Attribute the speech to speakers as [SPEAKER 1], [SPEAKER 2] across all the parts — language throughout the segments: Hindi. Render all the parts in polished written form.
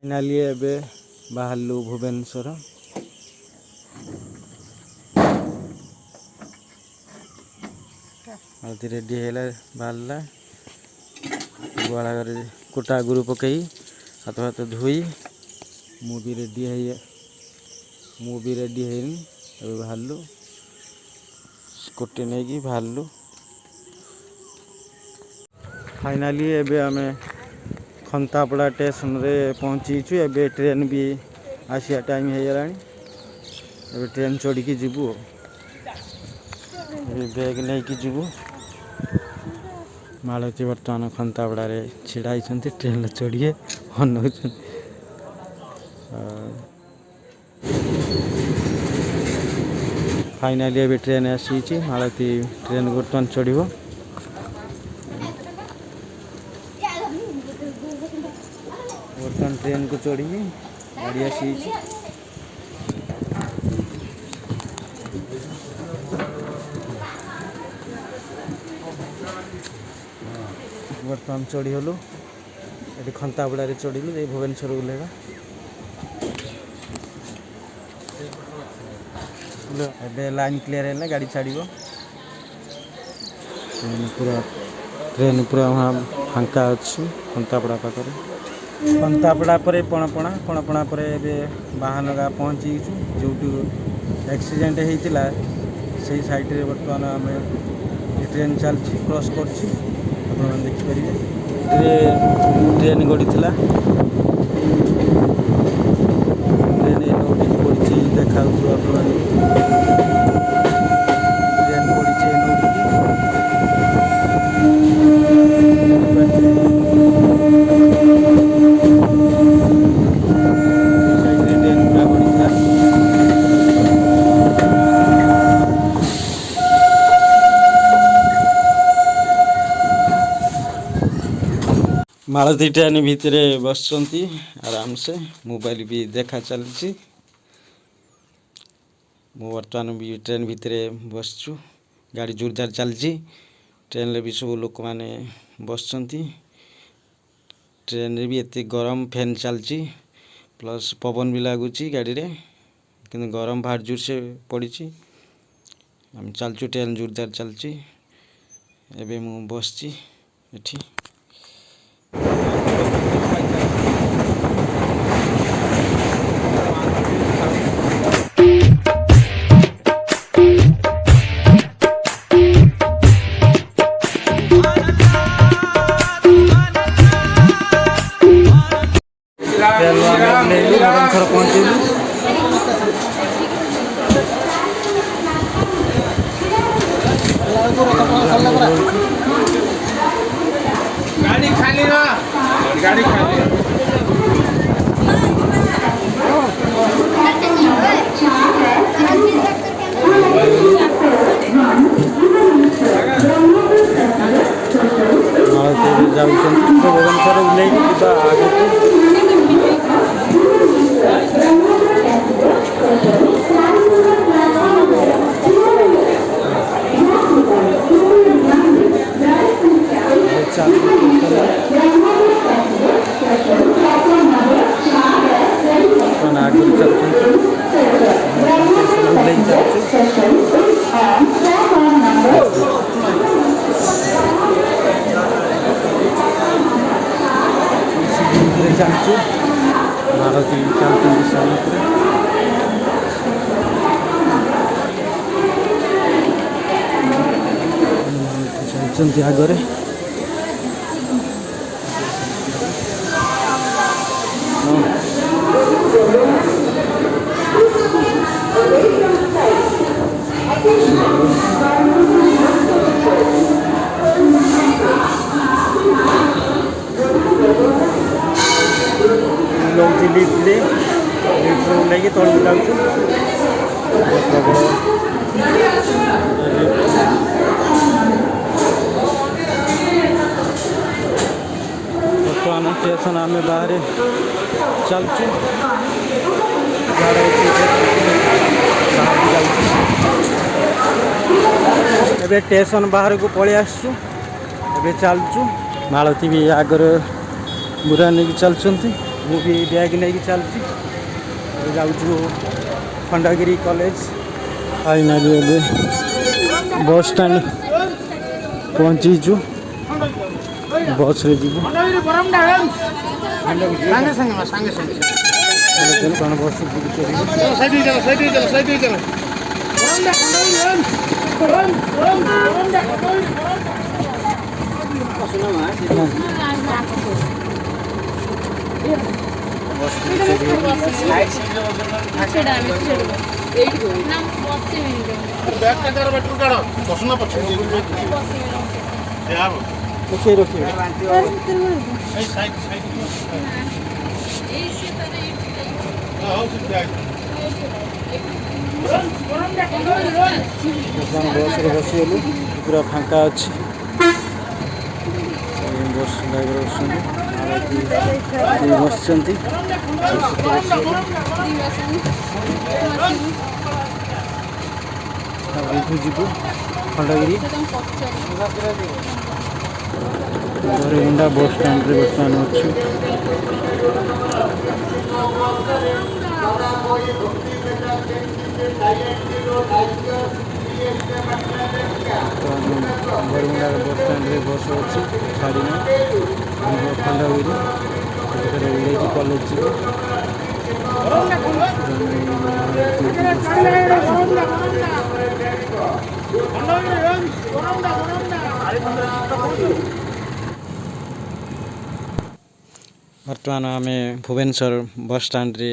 [SPEAKER 1] फाइनाली एबे बाहरलु भुवनेश्वर आउती रेडी है बाहरला गुआला कुटा गुरु पकई हाथ हाथ धोई मुझे रेडी है बाहरलु स्कूटी नहीं कि बाहरलु फाइनाली एबे आमे खंतापड़ा स्टेशन रे पहुँचीचु। एबे ट्रेन भी आसिया टाइम हो गलानी। एबे ट्रेन चढ़ी की जीवु बैग नहीं कि जीवु। मालती बर्तमान खंतापड़ा रे छिड़ा ट्रेन चढ़िए अनौ फाइनाली एबे ट्रेन आसी मालती ट्रेन बर्तमान चढ़ बर्तमान ट्रेन को चढ़ी गाड़ी आसी बर्तमान चढ़ी हलु ये खंतापड़ा चढ़लु ये भुवनेश्वर ओल्हेगा एबे लाइन क्लियर है गाड़ी छाड़ ट्रेन पूरा वहाँ फांका अच्छी खंतापड़ा पाखे खंतापड़ा पर पणपणा पणपणा पर बाहानगा पहुँची जो एक्सीडेंट होता से साइड रे बर्तमान आम ट्रेन चलती क्रॉस कर देखिपारे ट्रेन गड़ी थी ट्रेन पड़ी देखा ट्रेन पड़ी मालती ट्रेन भितर बस आराम से मोबाइल भी देखा चलती बर्तमान भी ट्रेन भितर बसचु गाड़ी जोरदार चलती ट्रेन भी सब लोक मैंने बस ट्रेन भी एत गरम फैन चलती प्लस पवन भी लगुच गाड़ी रे कि गरम बाहर जोर से पड़ी आम चलचु ट्रेन जोरदार चलती एबे मु बसची एठी पहुँचलु
[SPEAKER 2] गाड़ी खाली ना गाड़ी खाली
[SPEAKER 1] भुवनेश्वर ओह्लैक आगे चलचु मालती चलती आगे लिफ्ट लैके तौक जाऊँ बर्तमान स्टेशन आम बाहर चलचु एबे स्टेशन बाहर को पलि आसचु एबे चलचु मालती भी आगर बुरा नहीं चलती ମୁଁ ବି ବ୍ୟାଗ୍ ନେଇକି ଚାଲୁଛି ଯାଉଛୁ ଖଣ୍ଡଗିରି କଲେଜ। ଫାଇନାଲି ଏବେ ବସ୍ ଷ୍ଟାଣ୍ଡ ପହଞ୍ଚିଛୁ ବସ୍ରେ ଯିବୁ କ'ଣ ବସ୍ ରଖିବେ ବସ୍ରେ ବସିଗଲୁ ପୁରା ଫାଙ୍କା ଅଛି। ବସ୍ ଡ୍ରାଇଭର ବସୁଛନ୍ତି ଏଇଠୁ ଯିବୁ ଖଣ୍ଡଗିରି। ବରମୁଣ୍ଡା ବସ୍ ଷ୍ଟାଣ୍ଡରେ ବର୍ତ୍ତମାନ ଅଛୁ। ବରମୁଣ୍ଡା ବସ୍ ଷ୍ଟାଣ୍ଡରେ ବସ୍ ଅଛି ଛାଡ଼ିନି ଖଣ୍ଡଗିରି ଓହ୍ଲେଇକି କଲେଜ ଯିବୁ। ବର୍ତ୍ତମାନ ଆମେ ଭୁବନେଶ୍ୱର ବସ୍ ଷ୍ଟାଣ୍ଡରେ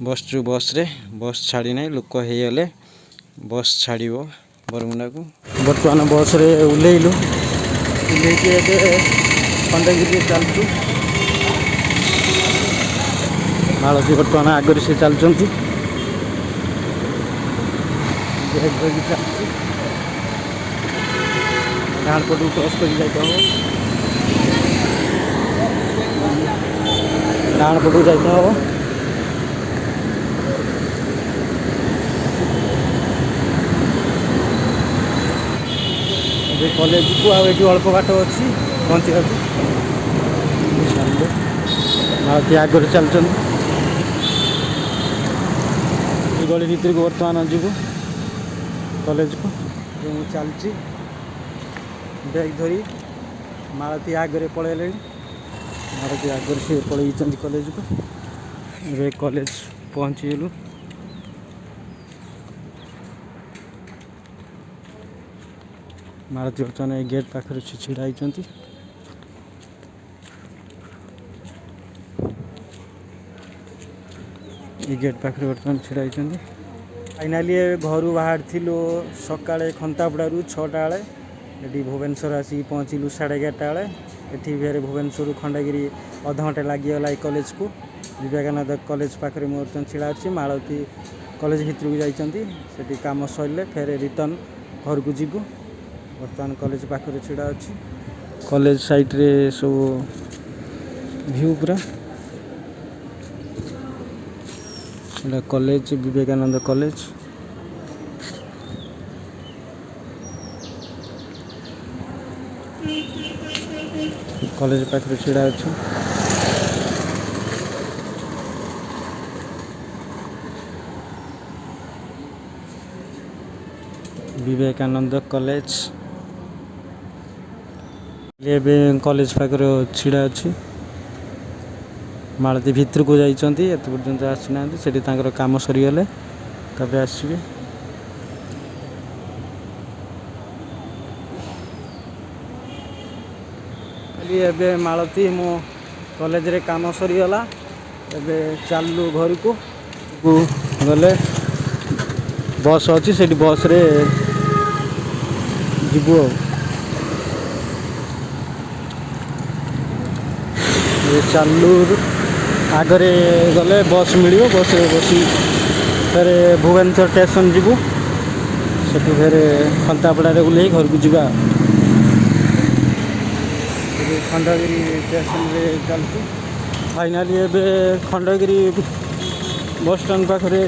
[SPEAKER 1] ବସଛୁ। ବସ୍ ଛାଡ଼ି ନାହିଁ, ଲୋକ ହେଇଗଲେ ବସ୍ ଛାଡ଼ିବ ବରମୁଣ୍ଡାକୁ। ବର୍ତ୍ତମାନ ବସ୍ରେ ଓହ୍ଲେଇକି ଏବେ ଖଣ୍ଡଗିରିରେ ଚାଲୁଛୁ। ମାଳତୀ ବର୍ତ୍ତମାନ ଆଗରେ ସେ ଚାଲୁଛନ୍ତି, ବ୍ୟାଗ୍ ଧରିକି ଚାଲୁଛି। ଡାହାଣ ପଟକୁ କ୍ରସ୍ କରି ଯାଇତେ ହେବ, ଡାହାଣ ପଟକୁ ଯାଇତେ ହେବ। ଏବେ କଲେଜକୁ ଆଉ ଏଠି ଅଳ୍ପ ବାଟ ଅଛି ପହଞ୍ଚିବାକୁ। ମାଳତୀ ଆଗରେ ଚାଲୁଛନ୍ତି। ଏ ଗଳି ଭିତରକୁ ବର୍ତ୍ତମାନ ଯିବୁ କଲେଜକୁ। ମୁଁ ଚାଲିଛି ବ୍ୟାଗ୍ ଧରି, ମାଳତୀ ଆଗରେ ପଳେଇଲେଣି। ମାଳତୀ ଆଗରେ ସେ ପଳେଇଛନ୍ତି କଲେଜକୁ। ଏବେ କଲେଜ ପହଞ୍ଚିଗଲୁ। ମାଳତୀ ବର୍ତ୍ତମାନ ଏ ଗେଟ୍ ପାଖରେ ସେ ଛିଡ଼ା ହେଇଛନ୍ତି। ଏ ଗେଟ୍ ପାଖରେ ବର୍ତ୍ତମାନ ଛିଡ଼ା ହେଇଛନ୍ତି। ଫାଇନାଲି ଘରୁ ବାହାରିଥିଲୁ ସକାଳେ ଖନ୍ତାପଡ଼ାରୁ 6ଟା ବେଳେ। ଏଠି ଭୁବନେଶ୍ୱର ଆସିକି ପହଞ୍ଚିଲୁ 11:30 ବେଳେ। ଏଠି ଫେରେ ଭୁବନେଶ୍ୱରରୁ ଖଣ୍ଡଗିରି ଅଧଘଣ୍ଟେ ଲାଗିଗଲା ଏ କଲେଜକୁ। ବିବେକାନନ୍ଦ କଲେଜ ପାଖରେ ମୁଁ ବର୍ତ୍ତମାନ ଛିଡ଼ା ଅଛି। ମାଳତୀ କଲେଜ ଭିତରକୁ ଯାଇଛନ୍ତି, ସେଠି କାମ ସରିଲେ ଫେରେ ରିଟର୍ନ ଘରକୁ ଯିବୁ। ବର୍ତ୍ତମାନ କଲେଜ ପାଖରେ ଛିଡ଼ା ଅଛି। କଲେଜ ସାଇଟ୍ରେ ସବୁ ଭ୍ୟୁ ପୁରା। ଏଇଟା କଲେଜ, ବିବେକାନନ୍ଦ କଲେଜ। କଲେଜ ପାଖରେ ଛିଡ଼ା ଅଛୁ। ବିବେକାନନ୍ଦ କଲେଜ। ଏବେ କଲେଜ ପାଖରେ ଛିଡ଼ା ଅଛି। ମାଳତୀ ଭିତରକୁ ଯାଇଛନ୍ତି, ଏତେ ପର୍ଯ୍ୟନ୍ତ ଆସିନାହାନ୍ତି। ସେଠି ତାଙ୍କର କାମ ସରିଗଲେ ତାପରେ ଆସିବେ। ଏବେ ମାଳତୀ ମୋ କଲେଜରେ କାମ ସରିଗଲା। ଏବେ ଚାଲିଲୁ ଘରକୁ। ଗଲେ ବସ୍ ଅଛି, ସେଠି ବସ୍ରେ ଯିବୁ ଆଉ। ଚାଲୁ ଆଗରେ ଗଲେ ବସ୍ ମିଳିବ, ବସ୍ରେ ବସି ଫେରେ ଭୁବନେଶ୍ୱର ଷ୍ଟେସନ୍ ଯିବୁ। ସେଠୁ ଫେରେ ଖନ୍ତାପଡ଼ାରେ ଓହ୍ଲେଇ ଘରକୁ ଯିବା। ଖଣ୍ଡଗିରି ଷ୍ଟେସନରେ ଚାଲୁଛୁ। ଫାଇନାଲି ଏବେ ଖଣ୍ଡଗିରି ବସ୍ ଷ୍ଟାଣ୍ଡ ପାଖରେ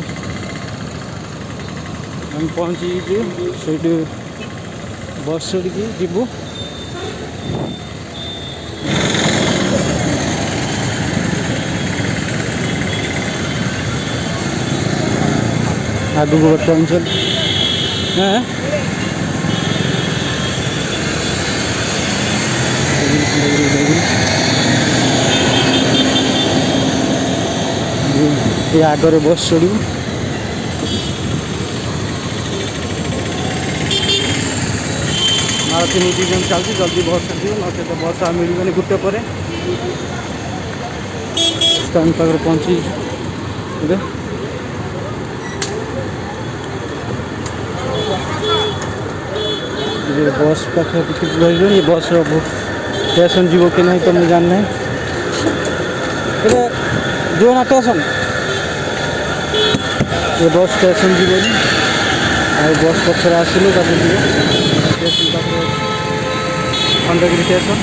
[SPEAKER 1] ଆମେ ପହଞ୍ଚିଛୁ। ସେଇଠୁ ବସ୍ ଚଢ଼ିକି ଯିବୁ। आगू को बर्तमान चल ये आगे बस चढ़ू मारुति नीति जन चलती जल्दी बस आसो ना तो बस मिलने गोटे पर स्टैंड पाखे पहुँची बस पाखे टिकट रही बस स्टेशन जीव कि नहीं तो मुझे जानना जीव ना स्टेशन ये बस स्टेशन जीवन बस पचर आसिले स्टेशन पाखे खंडगिरी स्टेशन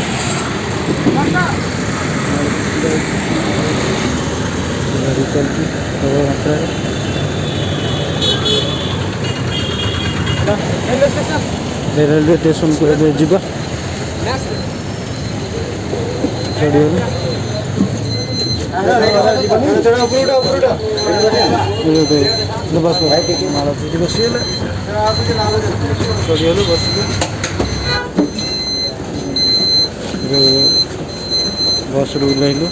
[SPEAKER 1] गाड़ी चलती प्रबल मात्रा रेलवे स्टेशन को ए जीवा चढ़ी बसीगले चढ़ीगलु बस बस रू ओह्लैलु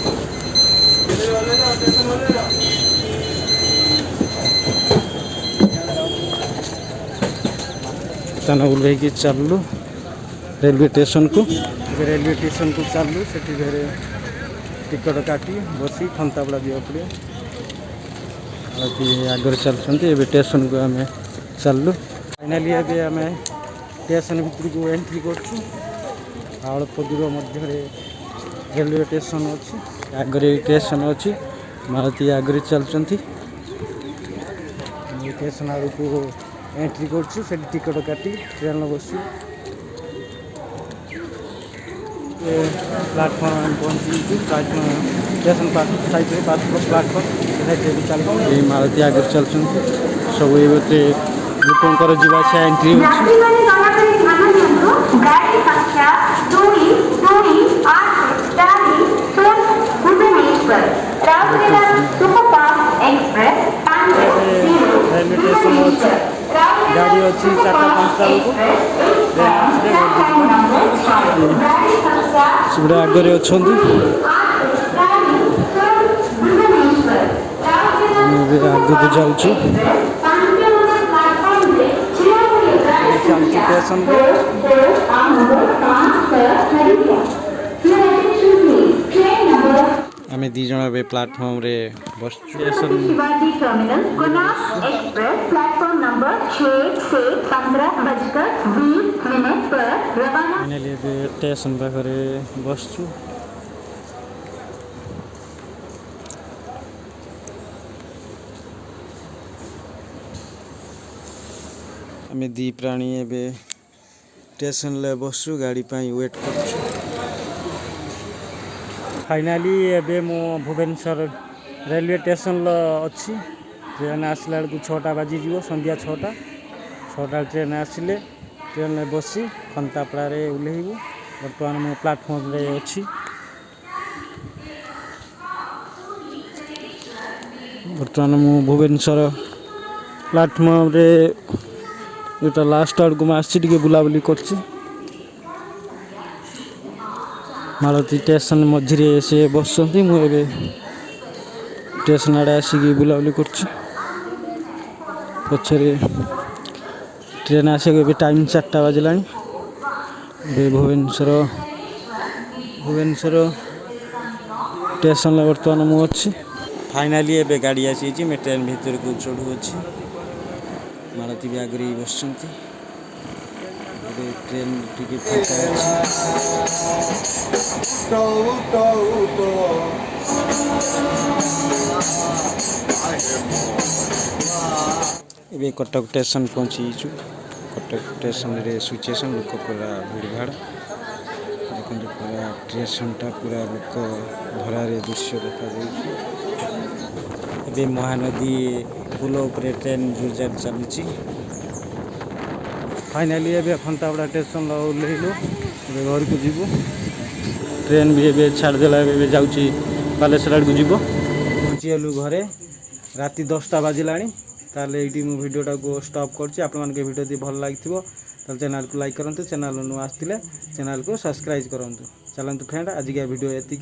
[SPEAKER 1] तन ओह्लैकी चलु रेलवे स्टेशन को चलु से टिकट काटी बसी खंतापड़ा दिया पड़े आगे चलते स्टेशन को आम चलु फाइनाली आम स्टेशन भर को एंट्री करूँ अल्प दूर मध्य रेलवे स्टेशन अच्छी आगे स्टेशन अच्छी मारुति आगे चलती स्टेशन आड़ को एंट्री करूँ से टिकट काटी ट्रेन बस प्लाटफर्म पहुँची प्लाटफर्म स्टेशन साइड प्लाटफर्म चलती मारुति आगे चलती सब ये लोकर जावासा एंट्री रेलवे स्टेशन गाड़ी अच्छी 4-5 सब आगे अच्छा आगे को जाऊँ स्टेशन आम दीज प्लाटफर्म रे बस स्टेशन स्टेशन पाखे बसचु आम दी प्राणी ए स्टेशन ले बसु गाड़ी वेट कर फाइनाली एबे मो भुवनेश्वर रेलवे स्टेशन अच्छी ट्रेन आसला बेलू 6टा बाजिज संध्या 6टा ट्रेन आसिले ट्रेन बसी खंतापड़ा ओह्लैबू बर्तमान मो प्लाटफर्म रे अच्छी बर्तमान मु भुवनेश्वर प्लाटफर्म रे जोटा लास्ट आड़ को आसी बुलाबुली कर मारुति स्टेशन मझे से बसती मुझे स्टेशन आड़े आसिक बुलाबुली कर पचरे ट्रेन आसे टाइम 4टा बाजिला भुवनेश्वर स्टेशन बर्तमान मु अच्छी फाइनाली एबे गाड़ी आसी मैं ट्रेन भीतर को चढ़ू अच्छी मारुति भी आगे बस ट्रेन टिके ए कटक स्टेशन पहुँची कटक स्टेशन रे सिचुएशन लोक पूरा भीड़भाड़ देखते पूरा स्टेशन टा पूरा लोक भरारे दृश्य देखा महानदी पुल उपर ट्रेन जोरजार चलती फाइनाली एबे खंतापड़ा स्टेशन ओह्लैलु घर को जीवु ट्रेन भी एबे छाड़देला एबे जाउची बालेश्वर आड़ को जीवो पहुँचीगलु घरे राति 10टा बाजिलानी ताले ये भिडियोटा को स्टॉप करछि आपण भिडियो यदि भल लगी चैनल को लाइक करूँ चैनल नु आसते चैनल को सब्सक्राइब करूँ चलतु फ्रेंड आज भिडियो एति